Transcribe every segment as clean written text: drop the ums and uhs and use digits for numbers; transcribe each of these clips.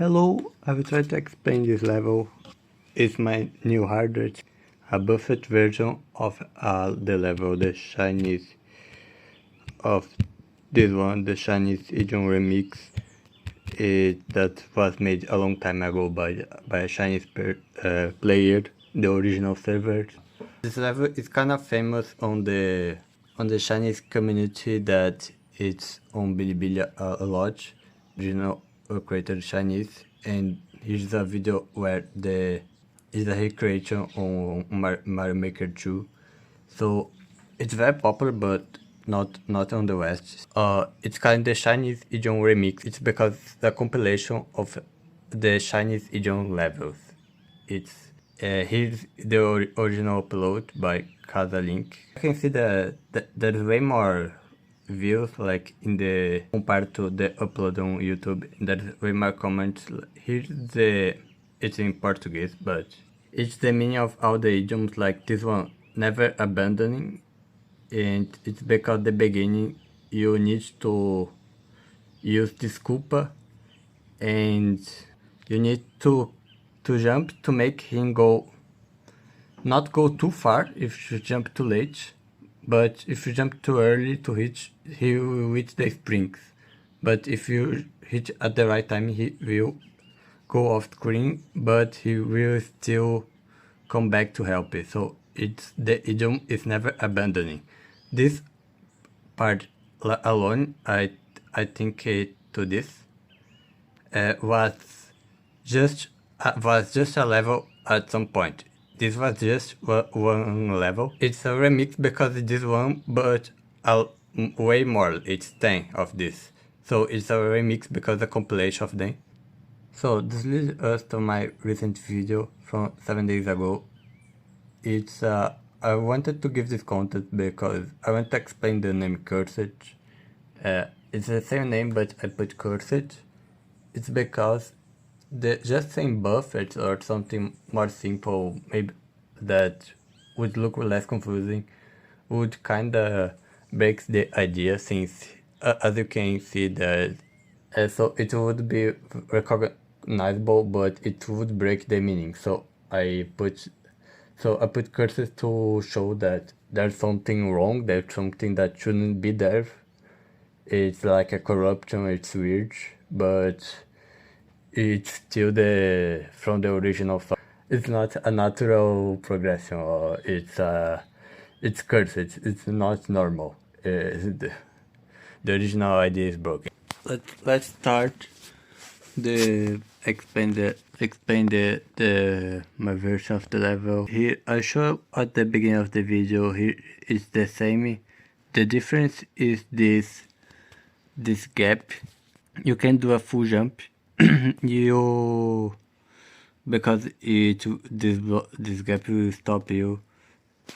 Hello, I will try to explain this level. It's my new hardware, a buffed version of the level, the Chinese of this one, the Chinese idiom remix, that was made a long time ago by a Chinese player, the original server. This level is kind of famous on the Chinese community that it's on Bilibili a lot. Original creator Chinese, and here's a video where is a recreation on Mario Maker 2. So it's very popular, but not on the West. It's kind of Chinese idiom remix. It's because the compilation of the Chinese idiom levels. It's here's the original upload by Casalink. I can see that there's way more views like in the compared to the upload on YouTube. There's way more comments. Here's it's in Portuguese, but it's the meaning of all the idioms, like this one, never abandoning, and it's because the beginning you need to use desculpa, and you need to jump to make him not go too far if you jump too late, but if you jump too early to hit, he will reach the springs. But if you hit at the right time, he will go off screen, but he will still come back to help you. So it's the idiom is never abandoning. This part alone, I think to this was just a level at some point. This was just one level. It's a remix because it's this one, but way more. It's 10 of this. So it's a remix because the compilation of them. So this leads us to my recent video from 7 days ago. It's I wanted to give this content because I want to explain the name Cursed. It's the same name, but I put Cursed. It's because just saying buffet or something more simple, maybe that would look less confusing, would kinda break the idea, since as you can see that so it would be recognizable, but it would break the meaning. So I put curses to show that there's something wrong, there's something that shouldn't be there. It's like a corruption, it's weird, but it's still from the original file. It's not a natural progression, or it's cursed. It's not normal. The original idea is broken. Let's start explain the my version of the level. Here I show at the beginning of the video. Here is the same. The difference is this gap. You can do a full jump. Because this gap will stop you.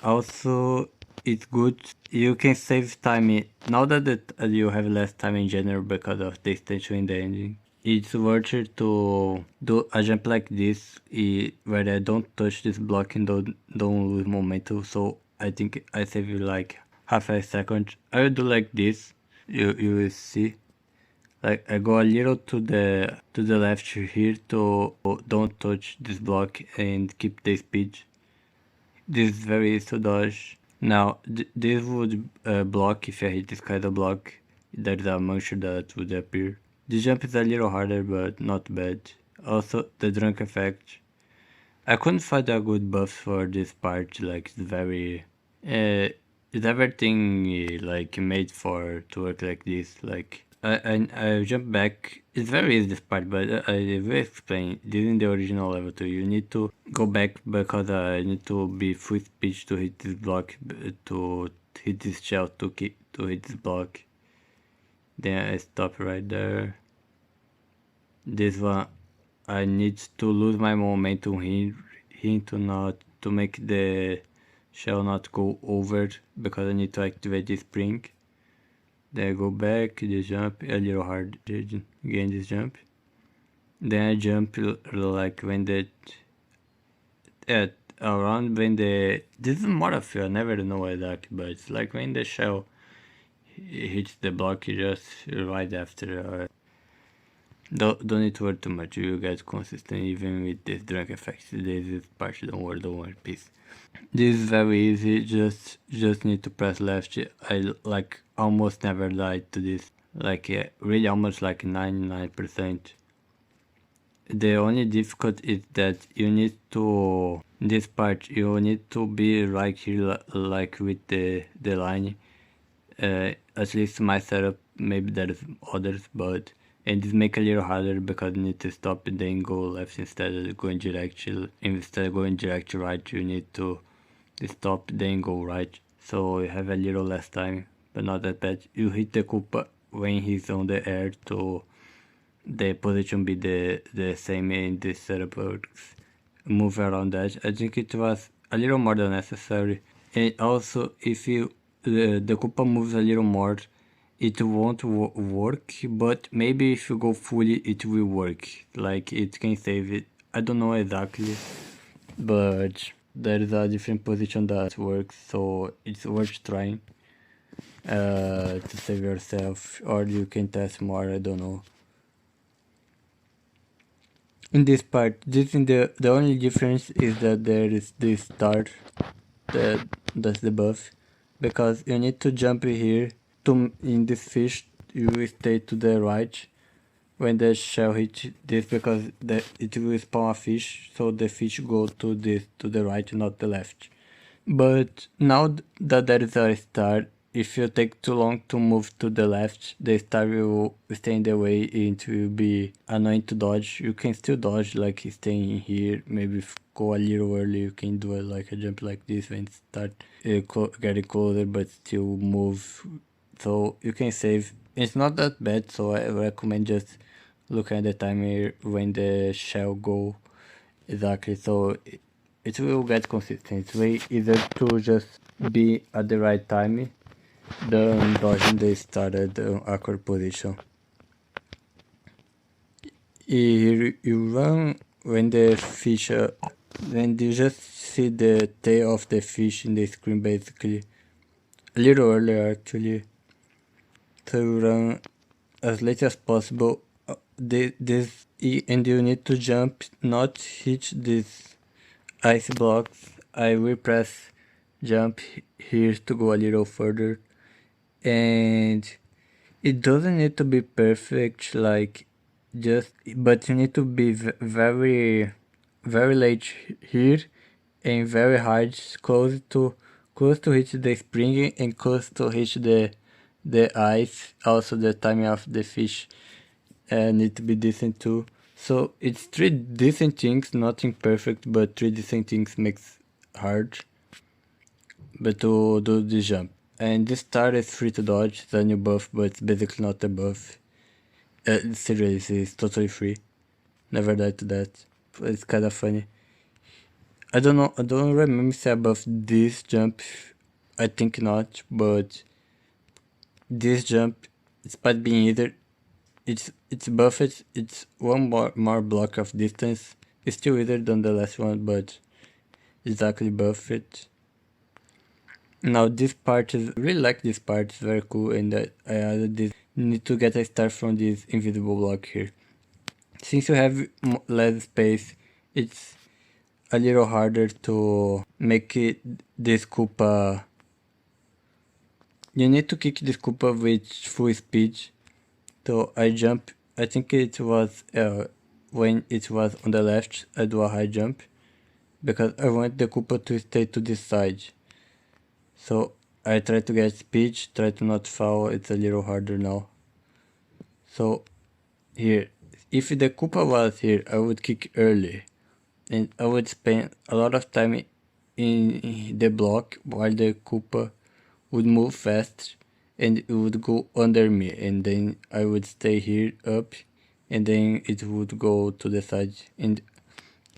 Also, it's good. You can save time. Now that you have less time in general because of the extension in the engine, it's worth it to do a jump like this, where I don't touch this block and don't lose momentum. So I think I save you like half a second. I will do like this. You will see. Like I go a little to the left here to don't touch this block and keep the speed. This is very easy to dodge. Now this would block if I hit this kind of block. There's a monster that would appear. The jump is a little harder, but not bad. Also the drunk effect. I couldn't find a good buff for this part. Like it's very it's everything like made to work like this. Like I jump back. It's very easy this part, but I will explain. This in the original level too. You need to go back because I need to be full speed to hit this block, to hit this shell, to hit this block. Then I stop right there. This one, I need to lose my momentum here to make the shell not go over, because I need to activate the spring. Then I go back, this jump, a little hard again this jump. Then I jump like when around when this is more of I never know exactly, but it's like when the shell hits the block, you just right after. Don't need to worry too much, you will get consistent even with this drunk effect. This is part, don't worry, peace. This is very easy, just need to press left. I like almost never died to this, like really almost like 99%. The only difficult is that you need to, this part, you need to be right here like with the line. At least my setup, maybe there's others, but and this make a little harder because you need to stop and then go left instead of going direct right. You need to stop then go right, so you have a little less time, but not that bad. You hit the Koopa when he's on the air to the position be the same in this setup works. Move around that. I think it was a little more than necessary. And also, if you the Koopa moves a little more, it won't work. But maybe if you go fully, it will work. Like it can save it. I don't know exactly, but there is a different position that works, so it's worth trying to save yourself, or you can test more. I don't know. In this part, this in the only difference is that there is this star that's the buff, because you need to jump here to in this fish. You stay to the right when the shell hits this, because it will spawn a fish, so the fish go to the right, not the left. But now that there is a star, if you take too long to move to the left, the star will stay in the way and it will be annoying to dodge. You can still dodge, like staying here, maybe go a little early, you can do like a jump like this when start getting closer, but still move. So you can save. It's not that bad, so I recommend just looking at the timer when the shell go exactly. So it will get consistent. It's way easier to just be at the right time than dodging the started awkward position. You run when the fish, when you just see the tail of the fish in the screen, basically. A little earlier, actually. So you run as late as possible. And you need to jump, not hit these ice blocks. I will press jump here to go a little further, and it doesn't need to be perfect, like just, but you need to be very late here and very hard, close to hit the spring and close to hit the ice. Also the timing of the fish need to be decent too. So it's three decent things, nothing perfect, but three decent things makes hard. But to do the jump. And this star is free to dodge, it's a new buff, but it's basically not a buff. Seriously, it's totally free. Never died to that. It's kinda funny. I don't remember if I buffed this jump. I think not, but this jump, despite being either, it's buffed, it's one more block of distance. It's still either than the last one, but exactly buffed. Now this part is really like this part, it's very cool, and I added this. You need to get a star from this invisible block here. Since you have less space, it's a little harder to make it this Koopa. You need to kick this Koopa with full speed. So I jump. I think it was when it was on the left, I do a high jump because I want the Koopa to stay to this side. So I try to get speed, try to not fall. It's a little harder now. So here, if the Koopa was here, I would kick early, and I would spend a lot of time in the block while the Koopa would move fast and it would go under me, and then I would stay here up, and then it would go to the side and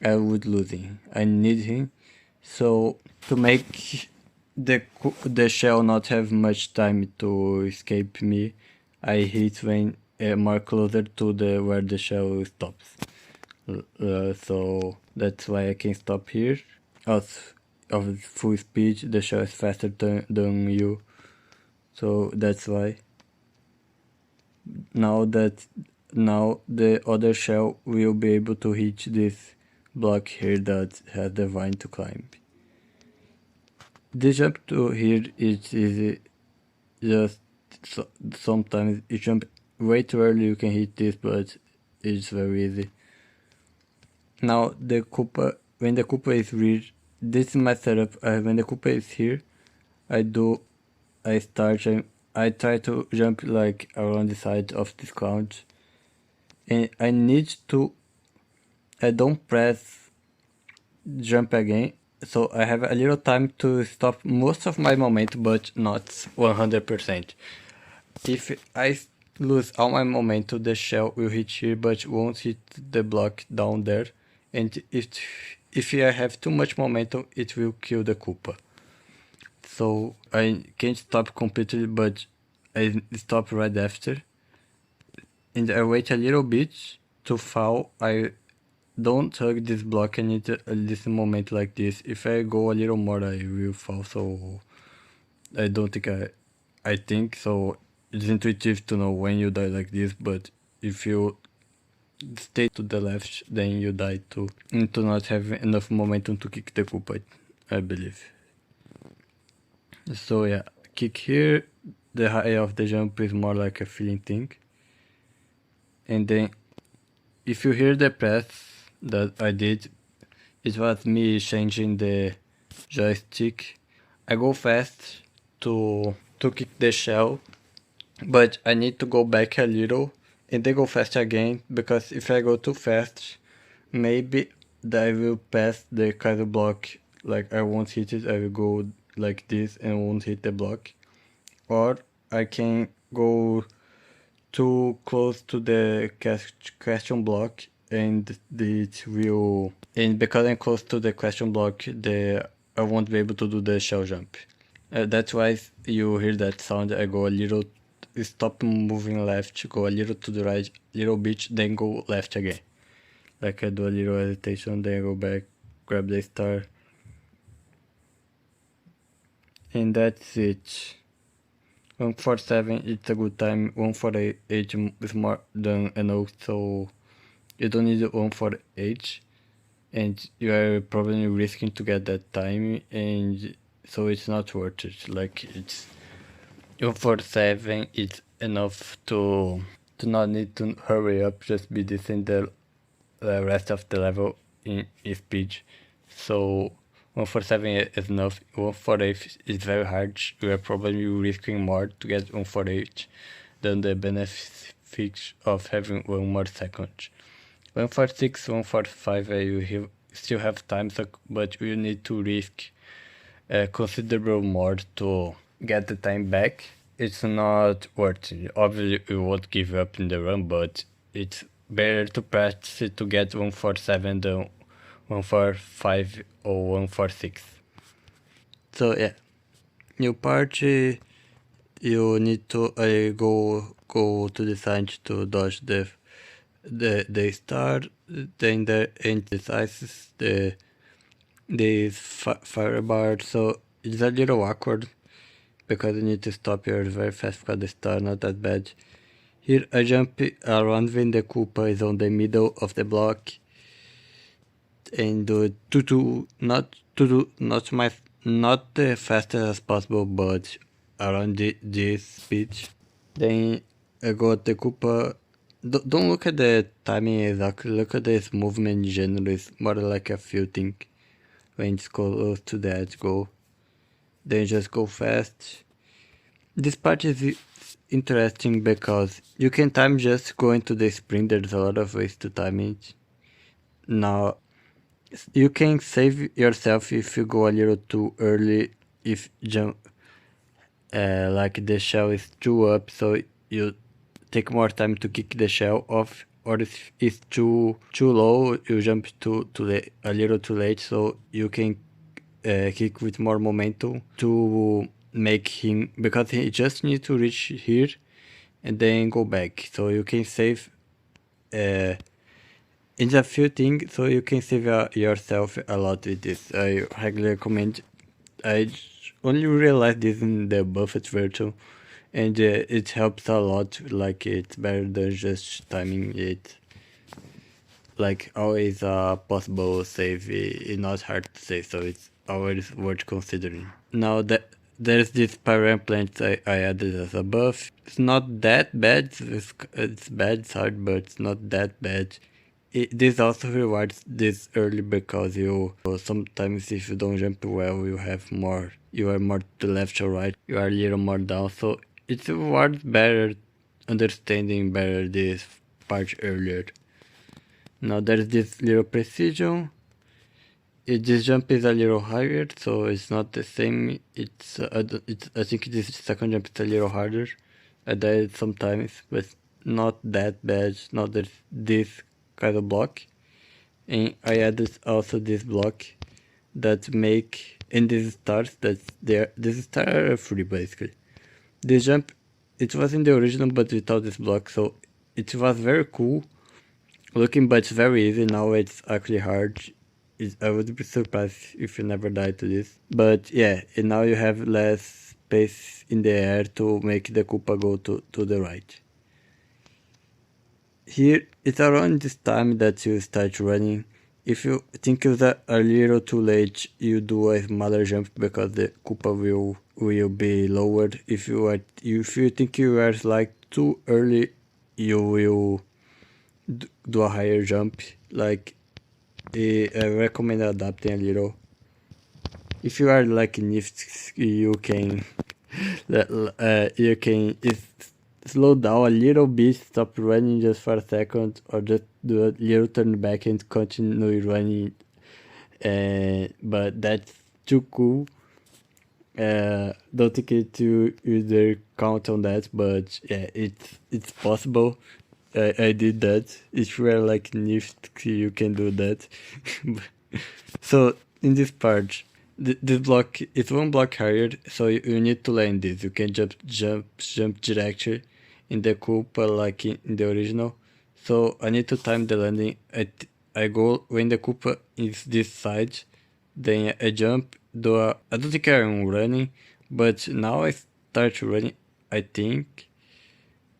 I would lose him. I need him, so to make the shell not have much time to escape me, I hit when more closer to the where the shell stops. So that's why I can stop here. Of full speed, the shell is faster than you. So that's why. Now that now the other shell will be able to hit this block here that has the vine to climb. The jump to here is easy, just sometimes you jump way too early, you can hit this, but it's very easy. Now the Koopa, when the Koopa is rear, this is my setup. When the Koopa is here, I try to jump like around the side of this cloud, and I don't press jump again, so I have a little time to stop most of my momentum, but not 100%. If I lose all my momentum, the shell will hit here, but won't hit the block down there, and if I have too much momentum, it will kill the Koopa. So I can't stop completely, but I stop right after, and I wait a little bit to fall. I don't hug this block. I need this moment like this. If I go a little more, I will fall. So I don't think I think so. It's intuitive to know when you die like this, but if you stay to the left, then you die too. And to not have enough momentum to kick the Koopa, I believe. So yeah, kick here. The high of the jump is more like a feeling thing. And then if you hear the press that I did, it was me changing the joystick. I go fast to kick the shell, but I need to go back a little and then go fast again, because if I go too fast, maybe I will pass the Kaiser block, like I won't hit it, I will go like this and won't hit the block. Or I can go too close to the question block and it will, and because I'm close to the question block, I won't be able to do the shell jump. That's why you hear that sound. I go a little, stop moving left, go a little to the right, little bit, then go left again. Like I do a little hesitation, then I go back, grab the star, and that's it. 147, it's a good time. 148 is more than enough, so you don't need 148, and you are probably risking to get that time, and so it's not worth it. Like, it's 147, it's enough to not need to hurry up, just be decent the rest of the level in speed. So 147 is enough. 148 is very hard. You are probably risking more to get 148 than the benefit of having one more second. 146, 145, you still have time, but you need to risk considerable more to get the time back. It's not worth it. Obviously, you won't give up in the run, but it's better to practice it to get 147 than 145 or 146. So yeah, new party. You need to go to the side to dodge the star. Then the end decides the fire bar. So it's a little awkward because you need to stop here very fast because the star not that bad. Here I jump around when the Koopa is on the middle of the block, and do it not the fastest as possible, but around this speed. Then I got the Koopa. Don't look at the timing exactly, look at this movement in general. It's more like a feel thing. When it's close to the edge, go. Then just go fast. This part is interesting because you can time just going to the sprint. There's a lot of ways to time it. Now, you can save yourself if you go a little too early, if jump like the shell is too up, so you take more time to kick the shell off, or if it's too low, you jump a little too late, so you can kick with more momentum to make him, because he just needs to reach here and then go back, so you can save it's a few things, so you can save yourself a lot with this. I highly recommend. I only realized this in the buffet version, and it helps a lot. Like it's better than just timing it. Like always a possible save is not hard to say, so it's always worth considering. Now that there's this parent plant I added as a buff. It's not that bad. It's bad, it's hard, but it's not that bad. This also rewards this early because you sometimes if you don't jump well you have more, you are more to left or right, you are a little more down, so it rewards better understanding better this part earlier. Now there's this little precision. This jump is a little higher, so it's not the same. I think this second jump is a little harder. I died sometimes, but not that bad. Not this kind of block. And I added also this block that make, and these stars that there. These stars are free basically. This jump, it was in the original but without this block, so it was very cool looking, but it's very easy. Now it's actually hard. I would be surprised if you never die to this. But yeah, and now you have less space in the air to make the Koopa go to the right. Here, it's around this time that you start running. If you think it's a little too late, you do a smaller jump because the Koopa will be lowered. If you think you are like too early, you will do a higher jump. Like I recommend adapting a little. If you are like nifty, you can slow down a little bit, stop running just for a second, or just do a little turn back and continue running. But that's too cool. Don't think it to either count on that, but yeah, it's possible. I did that. If you are like nifty, you can do that. So in this part, this block is one block higher, so you need to land this. You can jump directly in the Koopa like in the original. So I need to time the landing. I go when the Koopa is this side, then I jump. I don't think I'm running, but now I start running. I think.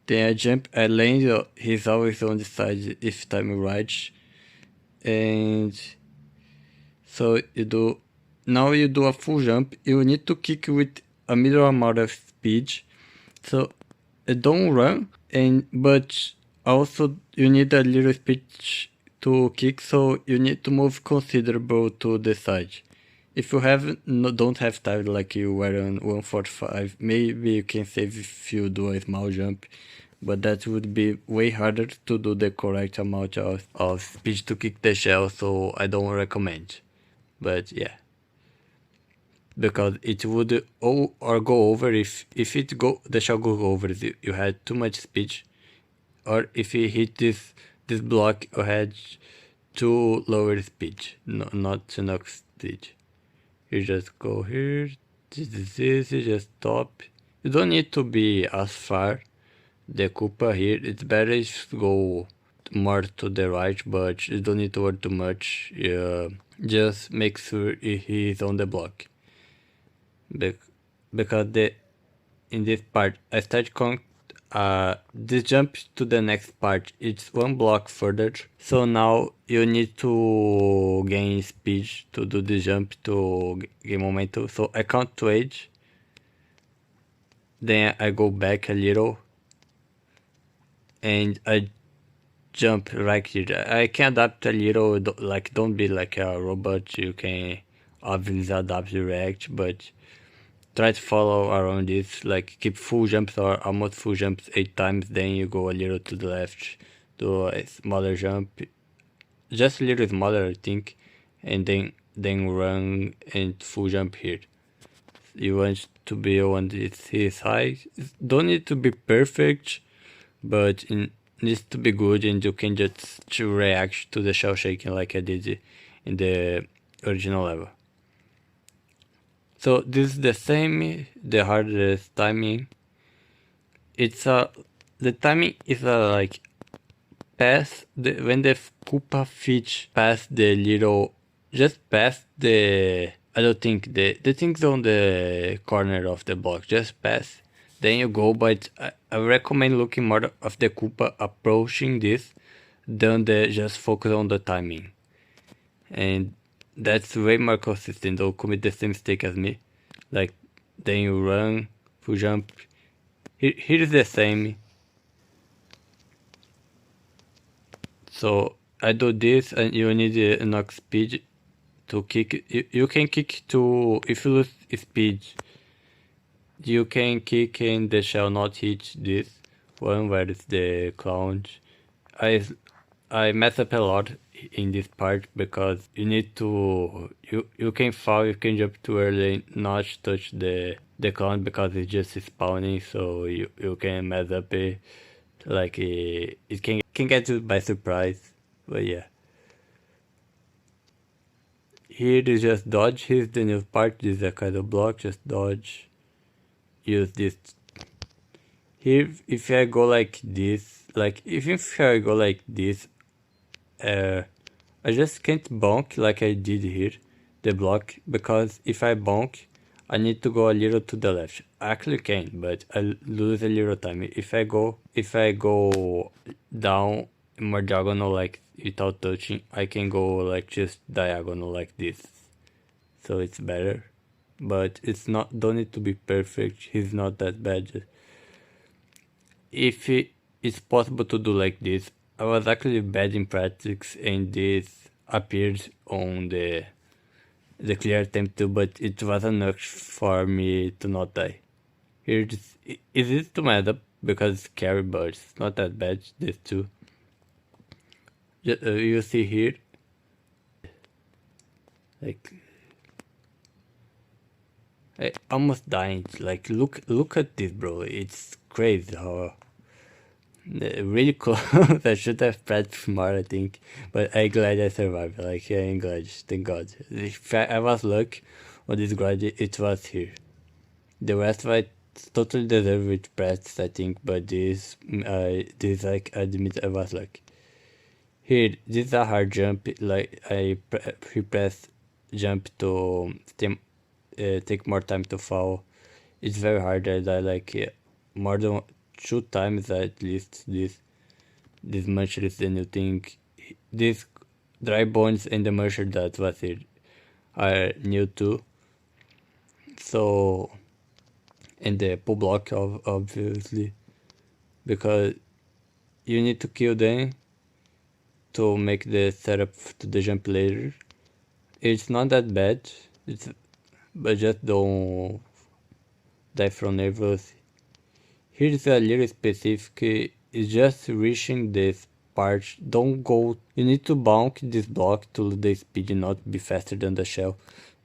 Then I jump, I land, he's always on the side if time right. And so now you do a full jump, you need to kick with a middle amount of speed. So don't run, but also you need a little speed to kick, so you need to move considerable to the side. If you don't have time like you were on 145, maybe you can save if you do a small jump, but that would be way harder to do the correct amount of speed to kick the shell, so I don't recommend. But yeah, because it would or go over if the shell go over, you had too much speed, or if you hit this block you had too lower speed, not enough speed. You just go here, this is easy, just stop. You don't need to be as far. The Koopa here, it's better if you go more to the right, but you don't need to worry too much. Just make sure he's on the block. Because in this part, I start this jump to the next part, it's one block further, so now you need to gain speed to do the jump to gain momentum. So I count to 8, then I go back a little and I jump right here. I can adapt a little, like don't be like a robot, you can obviously adapt direct, but try to follow around this, like keep full jumps or almost full jumps 8 times, then you go a little to the left, do a smaller jump, just a little smaller I think, and then run and full jump here. You want to be on this high, don't need to be perfect, but it needs to be good, and you can just react to the shell shaking like I did in the original level. So this is the same, the hardest timing. The timing is like pass when the Koopa fits past the little, just past the, I don't think the things on the corner of the block, just pass. then you go, but I recommend looking more of the Koopa approaching this than the just focus on the timing. And that's way more consistent. Don't commit the same mistake as me. Like, then you run, full jump. Here's the same. So I do this, and you need enough speed to kick. You can kick to, if you lose speed, you can kick and they shall not hit this one where it's the clown. I I mess up a lot in this part because you need to you can fall, you can jump too early, not touch the clown because it's just spawning, so you can mess up it. Like it can get you by surprise, but yeah. Here is just dodge. Here's the new part. This is a kind of block. Just dodge. Use this. Here, if I go like this, like if I go like this, I just can't bonk like I did here, the block, because if I bonk, I need to go a little to the left. I actually can, but I lose a little time. If I go down more diagonal like without touching, I can go like just diagonal like this. So it's better, but it's not, don't need to be perfect. He's not that bad. If it's possible to do like this, I was actually bad in practice and this appeared on the clear attempt too, but it was enough for me to not die. Here it is easy to mess up because it's scary, but it's not that bad, this too. You see here, like, I almost died. Like, look at this, bro. It's crazy how really close. I should have practiced more, I think, but I'm glad I survived. Like, I'm glad, thank God. If I was lucky on this grade, it was here. The rest was totally deserved with practice, I think, but this like I admit I was lucky. Here, this is a hard jump. Like he press jump to take more time to fall. It's very hard. I die like more than 2 times at least. This muncher is the new thing. This dry bones and the muncher that was here are new too. So, and the pull block obviously, because you need to kill them to make the setup to the jump later. It's not that bad. But just don't die from nervous. Here's a little specific. It's just reaching this part. Don't go. You need to bonk this block to the speed, not be faster than the shell.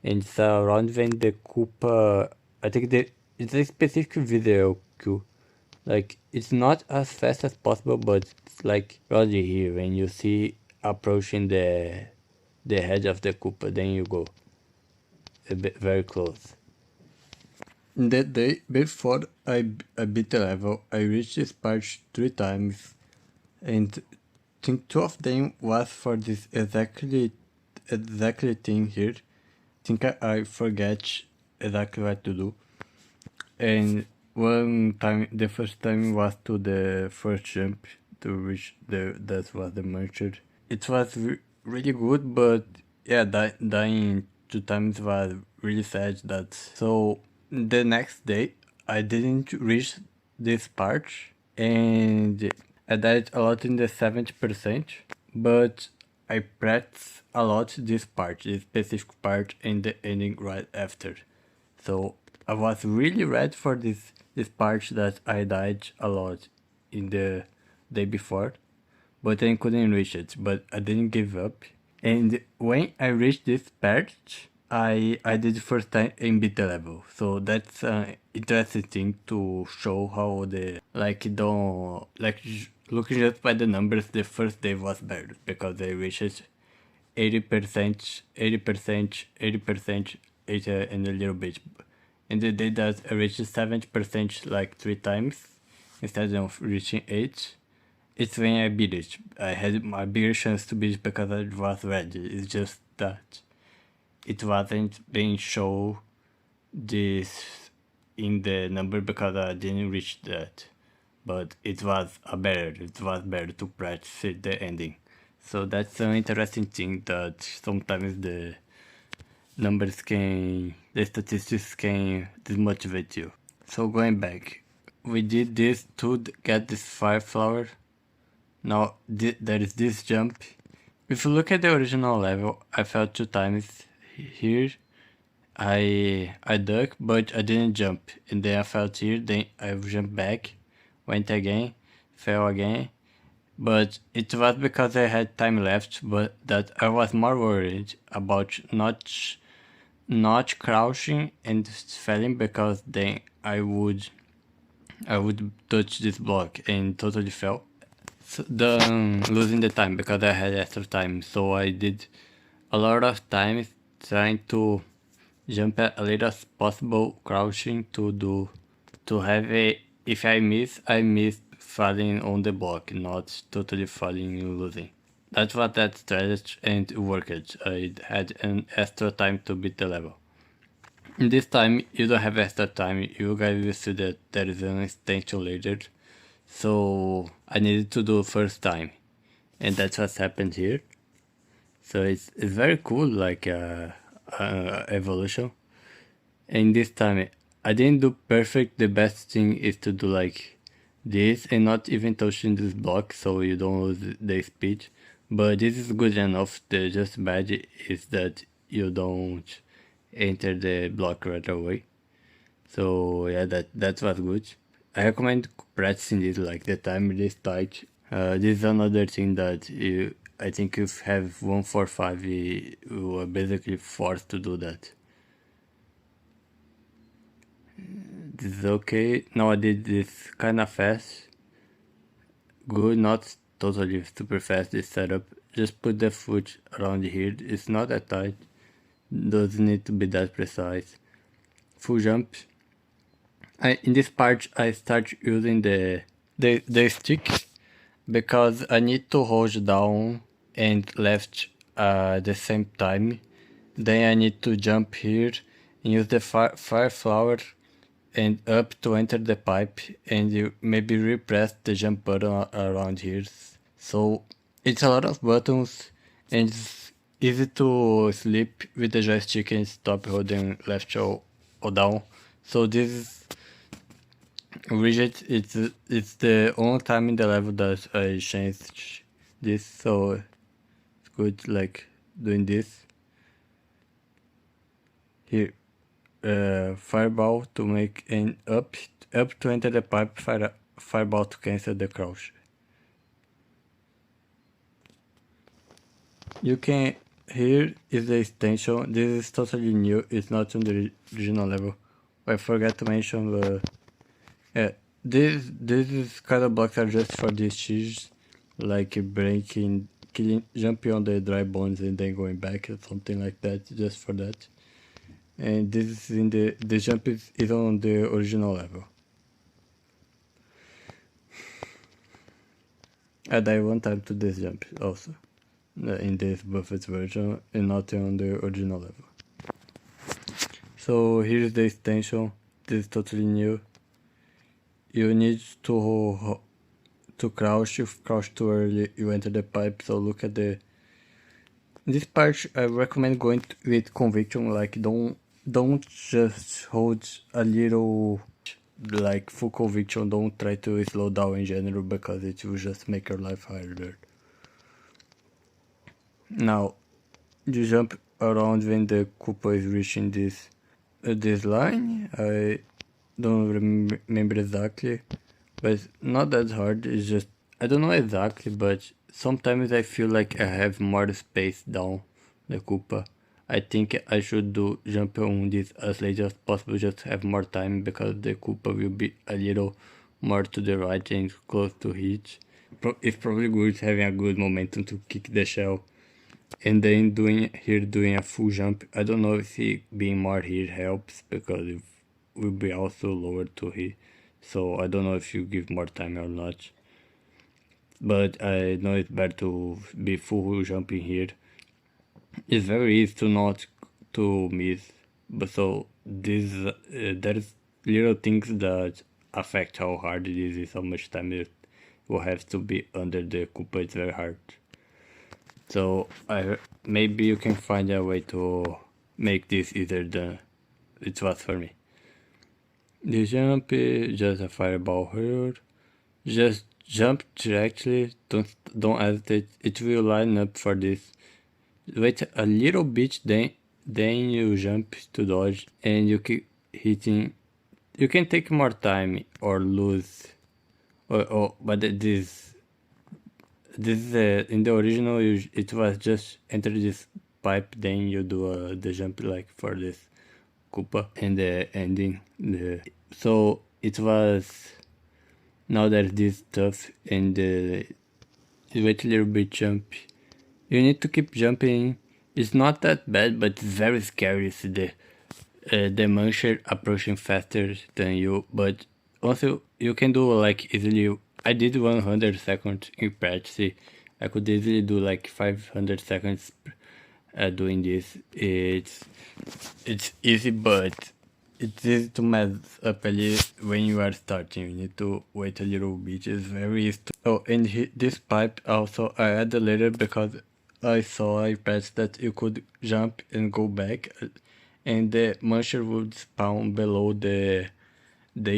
And it's around when the Koopa. I think it's a specific video queue. Like, it's not as fast as possible, but it's like right here when you see approaching the head of the Koopa, then you go a bit very close. The day before I beat the level, I reached this part 3 times, and I think 2 of them was for this exactly thing here. I think I forget exactly what to do. And one time, the first time was to the first jump to reach that was the merger. It was really good, but yeah, dying 2 times was really sad. So the next day I didn't reach this part, and I died a lot in the 70%, but I practiced a lot this part, this specific part, and the ending right after. So I was really ready for this part that I died a lot in the day before, but I couldn't reach it. But I didn't give up. And when I reached this part, I did the first time and beat the level. So that's an interesting thing to show how the don't looking just by the numbers. The first day was better because I reached 80%, 80%, 80%, 80 and a little bit. And the day that I reached 70% like 3 times instead of reaching 8. It's when I beat it. I had a bigger chance to beat it because I was ready. It's just that it wasn't being shown this in the number because I didn't reach that. But it was better to practice the ending. So that's an interesting thing that sometimes the statistics can demotivate you. So going back, we did this to get this fire flower. Now there is this jump. If you look at the original level, I fell 2 times here. I duck, but I didn't jump, and then I fell here. Then I jumped back, went again, fell again. But it was because I had time left, but that I was more worried about not crouching and falling because then I would touch this block and totally fell. So losing the time because I had extra time, so I did a lot of times trying to jump a little as possible, crouching to have a, if I miss falling on the block, not totally falling and losing. That was that strategy and it worked. I had an extra time to beat the level. In this time you don't have extra time, you guys will see that there is an extension later. So I needed to do first time. And that's what happened here. So it's very cool, like evolution. And this time I didn't do perfect. The best thing is to do like this and not even touching this block so you don't lose the speed. But this is good enough. The just bad is that you don't enter the block right away. So yeah, that was good. I recommend practicing this, like the timer is tight. This is another thing that I think if you have 145, you are basically forced to do that. This is okay. Now I did this kind of fast. Good, not totally super fast this setup. Just put the foot around here. It's not that tight. Doesn't need to be that precise. Full jump. In this part I start using the stick because I need to hold down and left the same time. Then I need to jump here and use the fire flower and up to enter the pipe, and you maybe repress the jump button around here. So it's a lot of buttons and it's easy to sleep with the joystick and stop holding left or down. So this is widget, it's the only time in the level that I changed this, so it's good, like doing this here. Fireball to make an up to enter the pipe, fireball to cancel the crouch. You can, here is the extension. This is totally new, it's not on the original level. I forgot to mention the this is kind of blocks are just for these cheese, like breaking, killing, jumping on the dry bones and then going back or something like that, just for that. And this is in the jump is on the original level. I died one time to this jump also, in this buffet version and not on the original level. So here's the extension. This is totally new. You need to crouch. If you crouch too early, you enter the pipe. So look at in this part I recommend going with conviction, like don't just hold a little, like full conviction. Don't try to slow down in general because it will just make your life harder. Now you jump around when the Koopa is reaching this line. I don't remember exactly, but it's not that hard. It's just, I don't know exactly, but sometimes I feel like I have more space down the Koopa. I think I should jump on this as late as possible, just have more time, because the Koopa will be a little more to the right and close to hit. It's probably good having a good momentum to kick the shell. And then doing a full jump. I don't know if being more here helps, because it will be also lower to hit. So I don't know if you give more time or not. But I know it's better to be full jumping here. It's very easy to not to miss. But so this little things that affect how hard it is how much time it will have to be under the Koopa. It's very hard. So maybe you can find a way to make this easier than it was for me. The jump is just a fireball here. Just jump directly. Don't hesitate. It will line up for this. Wait a little bit, then you jump to dodge, and you keep hitting. You can take more time or lose. But this in the original it was just enter this pipe, then you do the jump like for this Koopa and the ending. So it was now that this stuff and you wait a little bit jump. You need to keep jumping. It's not that bad, but it's very scary. See the muncher approaching faster than you, but also you can do like easily. I did 100 seconds in practice. I could easily do like 500 seconds doing this. It's easy, but it's easy to mess up a little when you are starting. You need to wait a little bit. It's very easy. Oh, and this pipe also I added later because I saw I pressed that you could jump and go back, and the muncher would spawn below the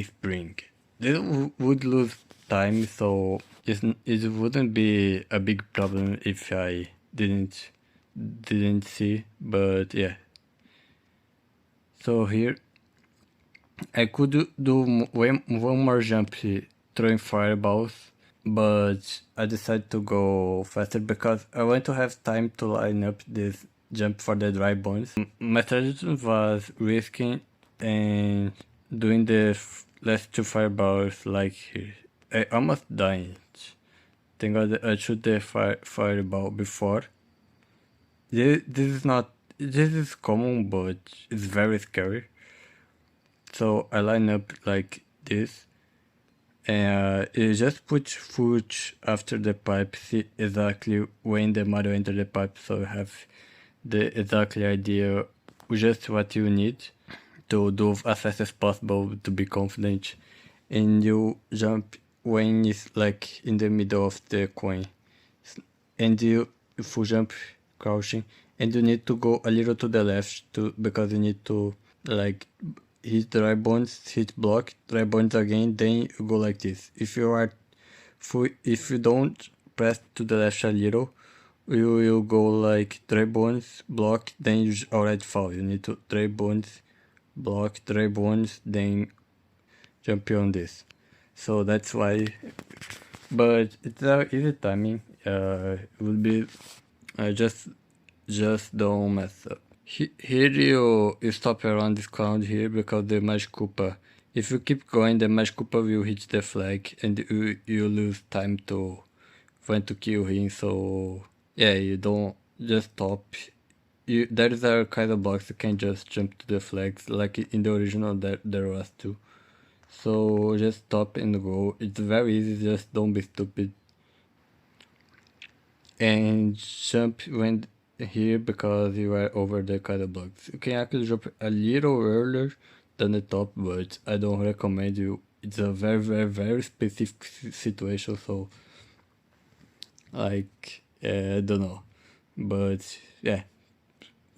spring. This would lose time, so it wouldn't be a big problem if I didn't see. But yeah. So here I could do one more jump throwing fireballs, but I decided to go faster because I want to have time to line up this jump for the dry bones. My strategy was risking and doing the last two fireballs like here. I almost died. Thank God I shoot the fireball before. This is common, but it's very scary. So I line up like this, and you just put foot after the pipe, see exactly when the model enter the pipe, so you have the exactly idea just what you need to do as fast as possible to be confident, and you jump when it's like in the middle of the coin, and you full jump crouching, and you need to go a little to the left to because you need to like hit dry bones, hit block, dry bones again, then you go like this. If you don't press to the left a little, you will go like dry bones, block, then you already fall. You need to dry bones, block, dry bones, then jump on this. So that's why, but it's easy timing. It will be just don't mess up. Here you stop around this cloud here because the Magic Koopa. If you keep going, the Magic Koopa will hit the flag and you lose time to want to kill him. So yeah, you don't just stop. There is a kind of box you can just jump to the flags like in the original there was too. So just stop and go. It's very easy. Just don't be stupid. And jump when here because you are over the kind blocks. You can actually jump a little earlier than the top, but I don't recommend you. It's a very specific situation, so like I don't know, but yeah,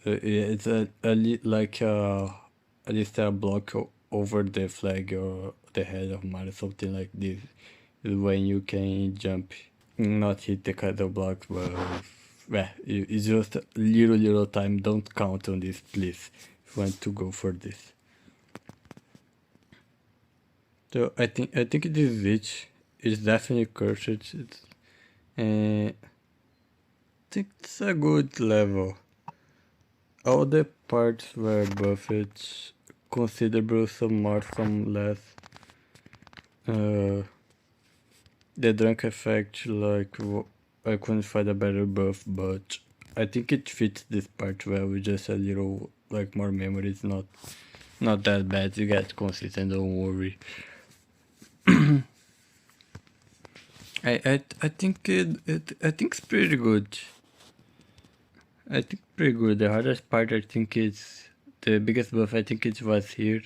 it's like at least a block over the flag or the head of Mario, something like this. Is when you can jump, not hit the kind of blocks, but yeah, it's just a little time. Don't count on this, please. If you want to go for this. So I think this is it. It's definitely cursed. I think it's a good level. All the parts were buffed considerable, some more, some less. The drunk effect, like I couldn't find a better buff, but I think it fits this part well with just a little like more memory. It's not that bad. You get consistent, don't worry. I think I think it's pretty good. I think pretty good. The hardest part I think is the biggest buff. I think it was here.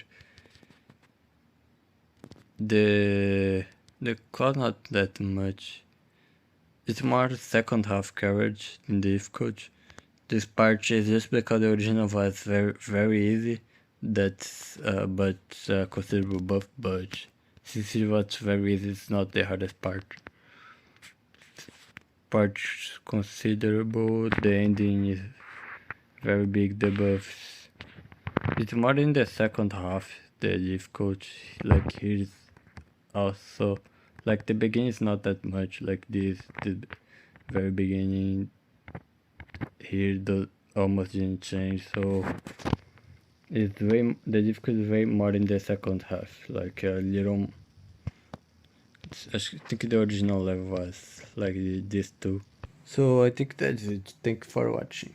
the cloud not that much. It's more second half coverage than difficult. This part is just because the original was very easy. That's but considerable buff, but since it was very easy, it's not the hardest part. Part considerable. The ending is very big. The buffs. It's more in the second half. The difficult, like here's also like the beginning is not that much. Like this, the very beginning here the almost didn't change, so it's the difficulty is way more in the second half, like a little. I think the original level was like this too. So I think that's it. Thank you for watching.